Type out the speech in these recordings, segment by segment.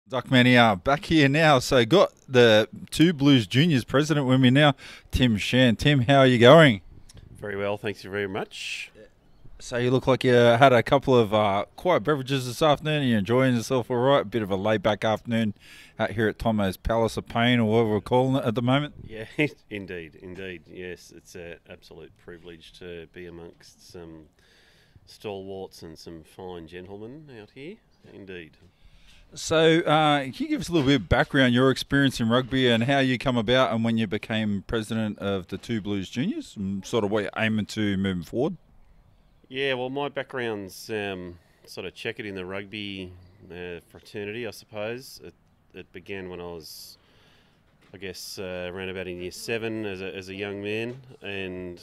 Duckman, back here now. So got the two Blues juniors president with me now, Tim Shan. Tim, how are you going? Very well, thanks you very much. So you look like you had a couple of quiet beverages this afternoon. You're enjoying yourself all right. A bit of a laid-back afternoon out here at Tomo's Palace of Pain, or whatever we're calling it at the moment. Yeah, indeed. Yes, it's an absolute privilege to be amongst some stalwarts and some fine gentlemen out here. Indeed. So can you give us a little bit of background, your experience in rugby and how you come about and when you became president of the two Blues juniors and sort of what you're aiming to moving forward? Yeah, well, my background's sort of checkered in the rugby fraternity, I suppose. It began when I was, I guess, around about in year 7 as a young man, and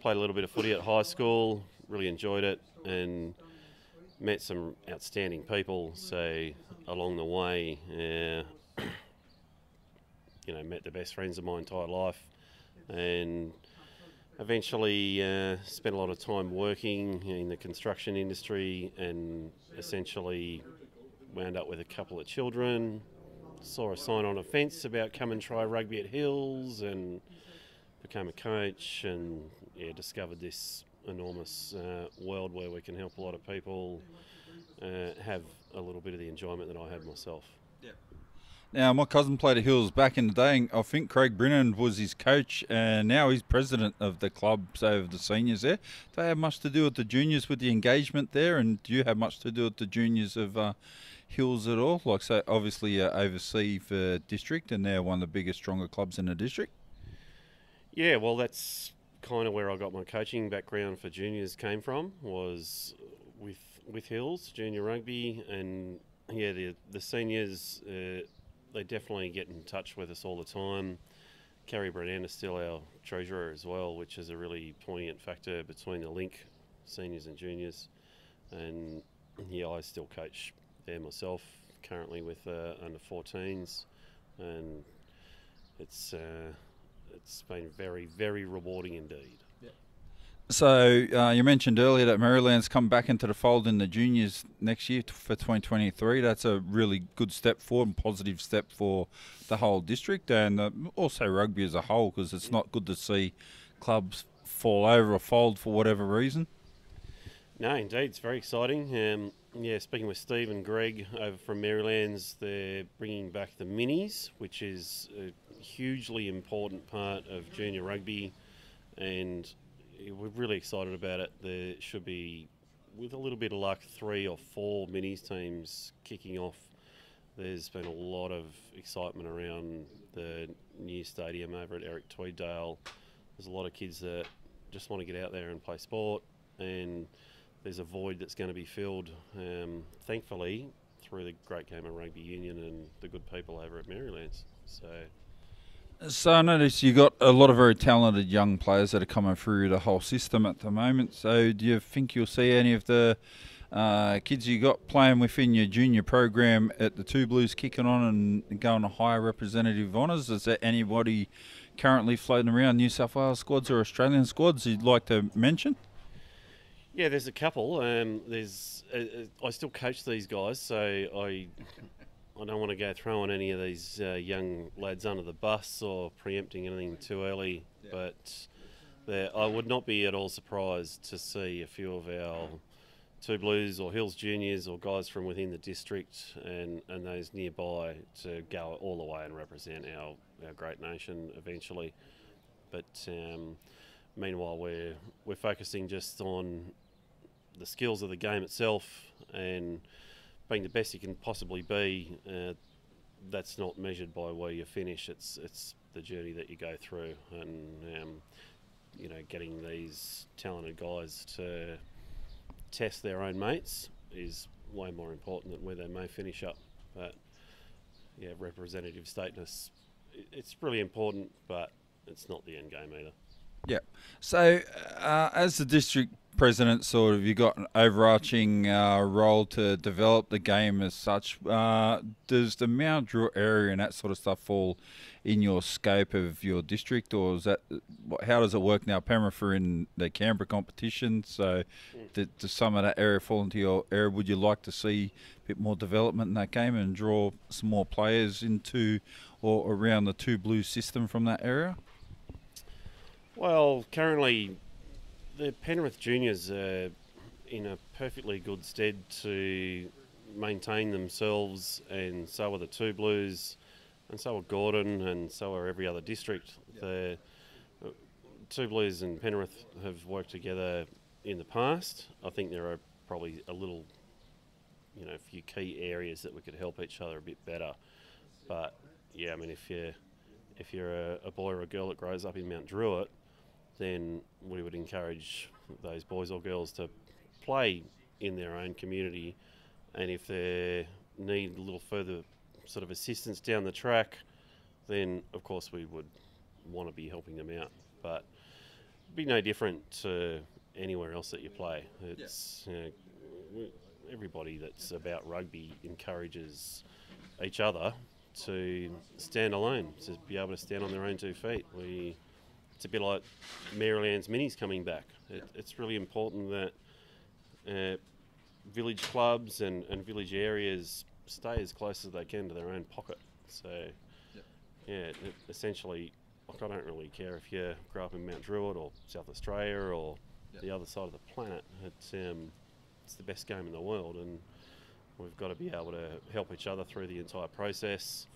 played a little bit of footy at high school, really enjoyed it, and met some outstanding people. So along the way, met the best friends of my entire life, and eventually spent a lot of time working in the construction industry, and essentially wound up with a couple of children. Saw a sign on a fence about come and try rugby at Hills, and became a coach, and discovered this enormous world where we can help a lot of people have a little bit of the enjoyment that I had myself. Now, my cousin played at Hills back in the day, and I think Craig Brennan was his coach, and now he's president of the club, so of the seniors there. Do they have much to do with the juniors with the engagement there, and do you have much to do with the juniors of Hills at all? Like, so obviously you oversee for district, and they're one of the biggest, stronger clubs in the district. Yeah, well, that's kind of where I got my coaching background for juniors came from, was with Hills Junior Rugby, and the seniors. They definitely get in touch with us all the time. Kerry Brennan is still our treasurer as well, which is a really poignant factor between the link, seniors and juniors. And I still coach there myself, currently with under 14s, and it's been very, very rewarding indeed. So you mentioned earlier that Maryland's come back into the fold in the juniors next year for 2023. That's a really good step forward and positive step for the whole district and also rugby as a whole, because it's not good to see clubs fall over or fold for whatever reason. No, indeed, it's very exciting. Speaking with Steve and Greg over from Maryland's, they're bringing back the minis, which is a hugely important part of junior rugby, and we're really excited about it. There should be, with a little bit of luck, 3 or 4 minis teams kicking off. There's been a lot of excitement around the new stadium over at Eric Tweeddale. There's a lot of kids that just want to get out there and play sport, and there's a void that's going to be filled, thankfully, through the great game of rugby union and the good people over at Maryland's. So I notice you got a lot of very talented young players that are coming through the whole system at the moment. So do you think you'll see any of the kids you got playing within your junior program at the Two Blues kicking on and going to higher representative honours? Is there anybody currently floating around New South Wales squads or Australian squads you'd like to mention? Yeah, there's a couple. I still coach these guys, so I don't want to go throwing any of these young lads under the bus or preempting anything too early, but I would not be at all surprised to see a few of our Two Blues or Hills Juniors or guys from within the district and those nearby to go all the way and represent our great nation eventually. But meanwhile, we're focusing just on the skills of the game itself and being the best you can possibly be. That's not measured by where you finish. It's the journey that you go through, and getting these talented guys to test their own mates is way more important than where they may finish up. But representative status, it's really important, but it's not the end game either. Yeah. So, as the district president, sort of, you got an overarching role to develop the game as such. Does the Mount Druitt area and that sort of stuff fall in your scope of your district, or is that how does it work now? Penrith are in the Canberra competition, so does some of that area fall into your area? Would you like to see a bit more development in that game and draw some more players into or around the Two Blues system from that area? Well, currently the Penrith Juniors are in a perfectly good stead to maintain themselves, and so are the Two Blues, and so are Gordon, and so are every other district. The Two Blues and Penrith have worked together in the past. I think there are probably a few key areas that we could help each other a bit better. But yeah, I mean, if you're a boy or a girl that grows up in Mount Druitt, then we would encourage those boys or girls to play in their own community, and if they need a little further sort of assistance down the track, then of course we would want to be helping them out. But it'd be no different to anywhere else that you play. It's everybody that's about rugby encourages each other to stand alone, to be able to stand on their own 2 feet. It's a bit like Maryland's Minis coming back. It's really important that village clubs and village areas stay as close as they can to their own pocket. So, essentially, like, I don't really care if you grow up in Mount Druitt or South Australia or the other side of the planet. It's the best game in the world, and we've got to be able to help each other through the entire process.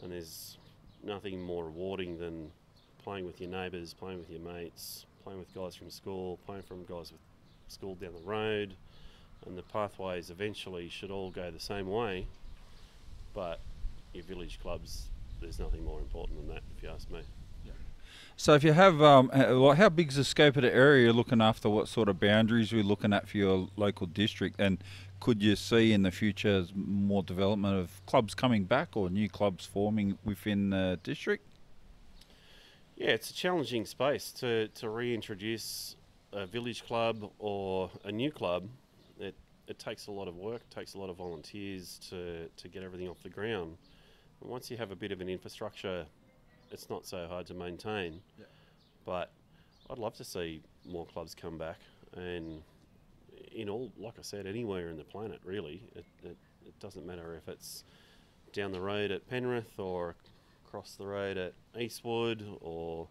And there's nothing more rewarding than playing with your neighbours, playing with your mates, playing with guys from school, playing from guys with school down the road, and the pathways eventually should all go the same way. But your village clubs, there's nothing more important than that, if you ask me. So if you have, how big's the scope of the area you're looking after? What sort of boundaries are we looking at for your local district? And could you see in the future more development of clubs coming back or new clubs forming within the district? Yeah, it's a challenging space to reintroduce a village club or a new club. It takes a lot of work, takes a lot of volunteers to get everything off the ground. And once you have a bit of an infrastructure, it's not so hard to maintain. But I'd love to see more clubs come back, and in all, like I said, anywhere in the planet, really. It doesn't matter if it's down the road at Penrith or across the road at Eastwood, or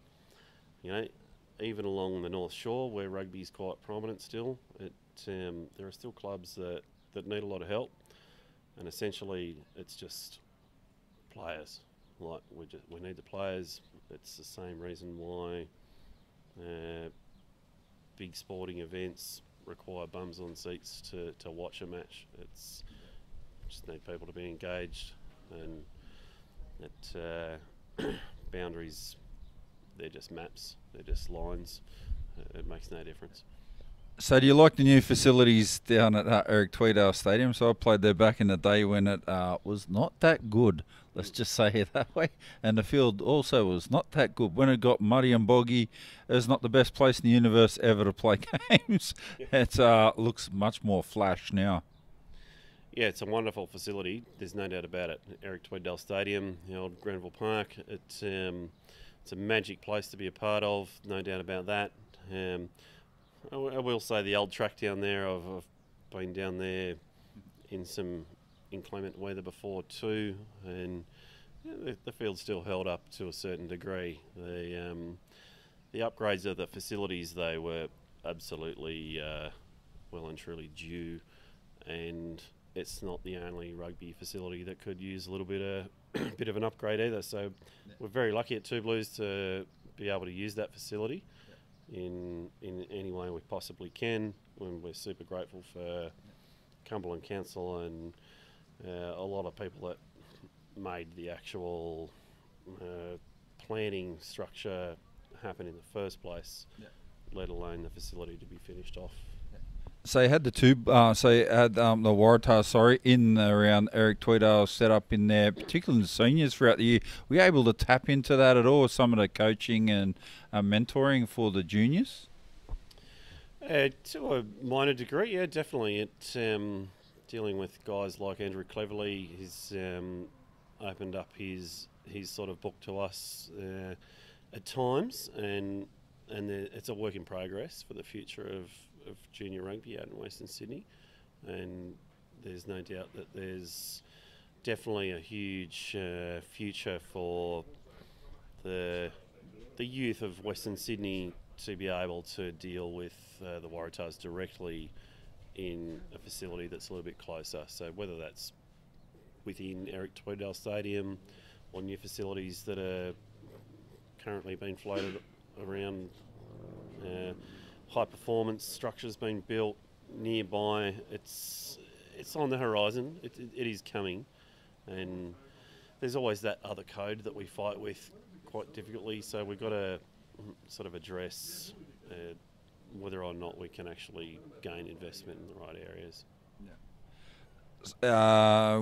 even along the North Shore where rugby is quite prominent still. There are still clubs that need a lot of help, and essentially it's just players. Like we need the players. It's the same reason why big sporting events require bums on seats to watch a match. It's just need people to be engaged, and boundaries, they're just maps, they're just lines. It makes no difference. So do you like the new facilities down at Eric Tweedale Stadium? So I played there back in the day when it was not that good. Let's just say it that way. And the field also was not that good. When it got muddy and boggy, it was not the best place in the universe ever to play games. It looks much more flash now. Yeah, it's a wonderful facility. There's no doubt about it. Eric Tweedale Stadium, the old Granville Park. It's a magic place to be a part of. No doubt about that. I will say the old track down there, I've been down there in some inclement weather before too, and the field still held up to a certain degree. The upgrades of the facilities, though, were absolutely well and truly due, and it's not the only rugby facility that could use a little bit of an upgrade either. So we're very lucky at Two Blues to be able to use that facility in any way we possibly can. And we're super grateful for Cumberland Council and a lot of people that made the actual planning structure happen in the first place, let alone the facility to be finished off. So you had the two, so you had the Waratahs, in around Eric Tweedale set up in there, particularly in the seniors throughout the year. Were you able to tap into that at all, some of the coaching and mentoring for the juniors? To a minor degree, yeah, definitely. Dealing with guys like Andrew Cleverley, he's opened up his sort of book to us at times, and it's a work in progress for the future of junior rugby out in Western Sydney, and there's no doubt that there's definitely a huge future for the youth of Western Sydney to be able to deal with the Waratahs directly in a facility that's a little bit closer. So whether that's within Eric Tweedale Stadium or new facilities that are currently being floated around, high performance structures being built nearby, it's on the horizon. It is coming, and there's always that other code that we fight with quite difficultly. So we've got to sort of address whether or not we can actually gain investment in the right areas.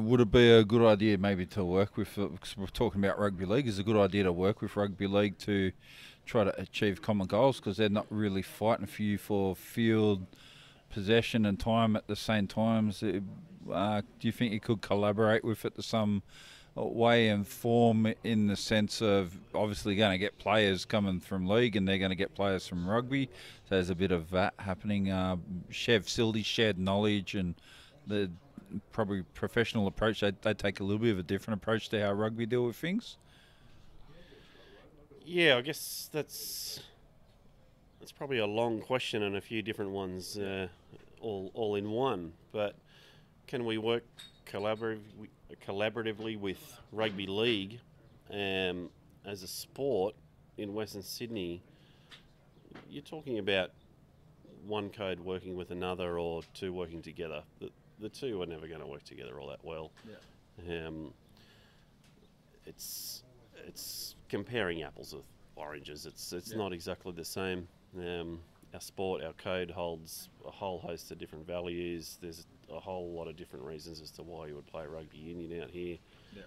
Would it be a good idea maybe to work with, because we're talking about rugby league, is it a good idea to work with rugby league to try to achieve common goals, because they're not really fighting for you for field possession and time at the same times? Do you think you could collaborate with it to some way and form, in the sense of obviously going to get players coming from league and they're going to get players from rugby, so there's a bit of that happening, share facilities, shared knowledge, and the probably professional approach. They take a little bit of a different approach to how rugby deal with things. Yeah, I guess that's probably a long question and a few different ones all in one, but can we work collaboratively with rugby league as a sport in Western Sydney? You're talking about one code working with another, or two working together. The two are never going to work together all that well. Yeah. It's comparing apples with oranges. It's not exactly the same. Our sport, our code holds a whole host of different values. There's a whole lot of different reasons as to why you would play rugby union out here. Yeah.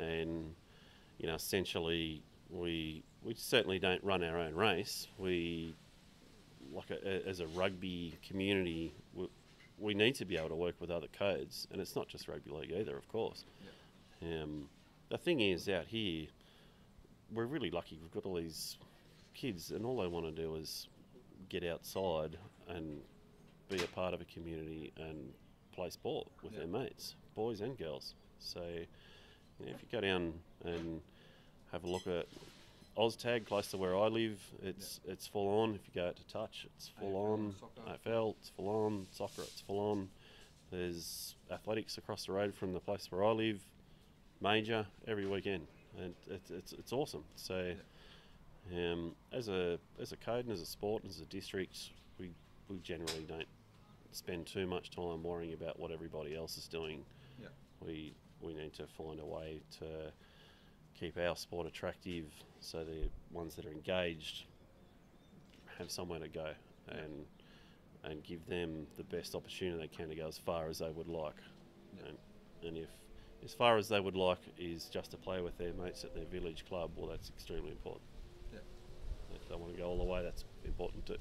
And essentially, we certainly don't run our own race. We, as a rugby community, we need to be able to work with other codes, and it's not just rugby league either, of course. Yeah. The thing is, out here, we're really lucky. We've got all these kids, and all they want to do is get outside and be a part of a community and play sport with their mates, boys and girls. So, if you go down and have a look at OzTag, close to where I live, it's full on. If you go out to touch, it's full on. AFL, it's full on. Soccer, it's full on. There's athletics across the road from the place where I live, major, every weekend, and it's awesome. So, as a code and as a sport and as a district, we generally don't spend too much time worrying about what everybody else is doing. Yeah. We need to find a way to keep our sport attractive, so the ones that are engaged have somewhere to go, and give them the best opportunity they can to go as far as they would like. Yeah. And if as far as they would like is just to play with their mates at their village club, well, that's extremely important. Yeah. If they want to go all the way, that's important too.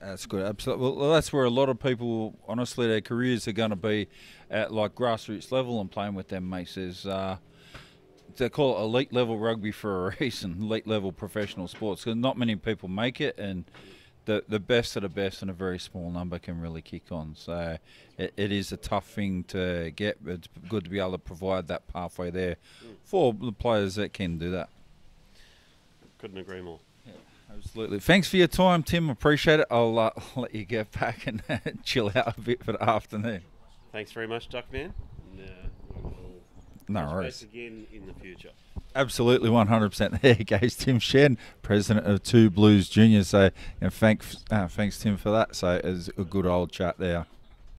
That's good, absolutely. Well, that's where a lot of people, honestly, their careers are going to be at like grassroots level and playing with their mates. They call it elite level rugby for a reason, elite level professional sports, because not many people make it, and the best of the best and a very small number can really kick on. So it is a tough thing to get, but it's good to be able to provide that pathway there for the players that can do that. Couldn't agree more. Absolutely. Thanks for your time, Tim. Appreciate it. I'll let you get back and chill out a bit for the afternoon. Thanks very much, Duckman. No worries. Again in the future. Absolutely, 100%. There goes Tim Shen, president of Two Blues Juniors. So, thanks Tim for that. So, it was a good old chat there.